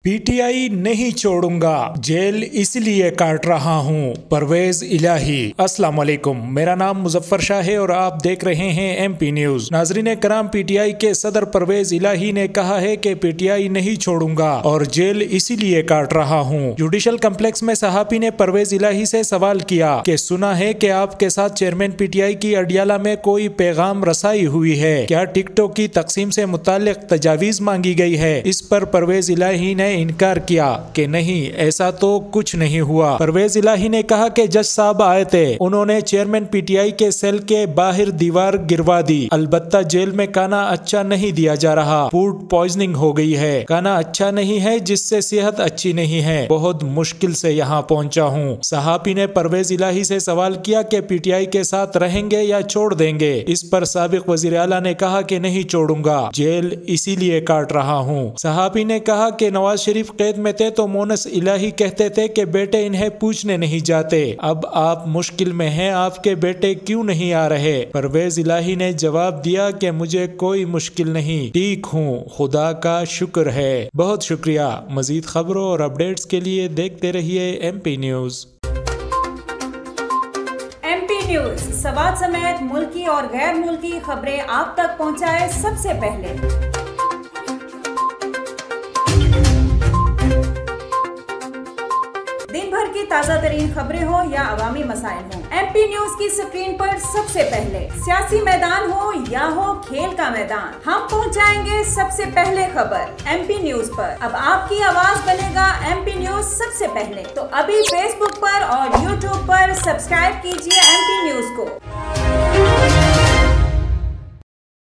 PTI नहीं छोड़ूंगा, jail इसलिए काट रहा हूं, परवेज इलाही। अस्सलाम वालेकुम, मेरा नाम मुजफ्फर शाह है और आप देख रहे हैं एमपी न्यूज। नाजरीन कराम, पीटीआई के सदर परवेज इलाही ने कहा है कि पीटीआई नहीं छोड़ूंगा और जेल इसीलिए काट रहा हूं। जुडिशल कम्प्लेक्स में सहाफी ने परवेज इलाही से सवाल किया कि सुना है कि आपके साथ चेयरमैन पीटीआई की अडियाला में कोई पैगाम रसाई हुई है, क्या टिकटों की तकसीम से मुताल्लिक तजावीज मांगी गई है? इस पर परवेज इलाही ने इनकार किया कि नहीं, ऐसा तो कुछ नहीं हुआ। परवेज इलाही ने कहा कि जज साहब आए थे, उन्होंने चेयरमैन पीटीआई के सेल के बाहर दीवार गिरवा दी। अलबत्ता जेल में खाना अच्छा नहीं दिया जा रहा, फूड पॉइजनिंग हो गई है, खाना अच्छा नहीं है जिससे सेहत अच्छी नहीं है, बहुत मुश्किल से यहाँ पहुँचा हूँ। सहाफी ने परवेज इलाही से सवाल किया कि पीटीआई के साथ रहेंगे या छोड़ देंगे। इस पर साबिक वजीर आला ने कहा कि नहीं छोड़ूंगा, जेल इसीलिए काट रहा हूँ। सहाफी ने कहा कि नवाज शरीफ कैद में थे तो मोनस इलाही कहते थे कि बेटे इन्हें पूछने नहीं जाते, अब आप मुश्किल में हैं, आपके बेटे क्यों नहीं आ रहे? परवेज इलाही ने जवाब दिया कि मुझे कोई मुश्किल नहीं, ठीक हूँ, खुदा का शुक्र है। बहुत शुक्रिया। मजीद खबरों और अपडेट्स के लिए देखते रहिए एमपी न्यूज। एमपी न्यूज सवाल समेत मुल्की और गैर मुल्की खबरें आप तक पहुँचाए सबसे पहले। दिन भर की ताज़ा तरीन खबरें हो या अवामी मसाइल हो, एमपी न्यूज की स्क्रीन पर सबसे पहले। सियासी मैदान हो या हो खेल का मैदान, हम पहुंचाएंगे सबसे पहले खबर एमपी न्यूज पर। अब आपकी आवाज बनेगा एमपी न्यूज सबसे पहले, तो अभी फेसबुक पर और यूट्यूब पर सब्सक्राइब कीजिए एमपी न्यूज को।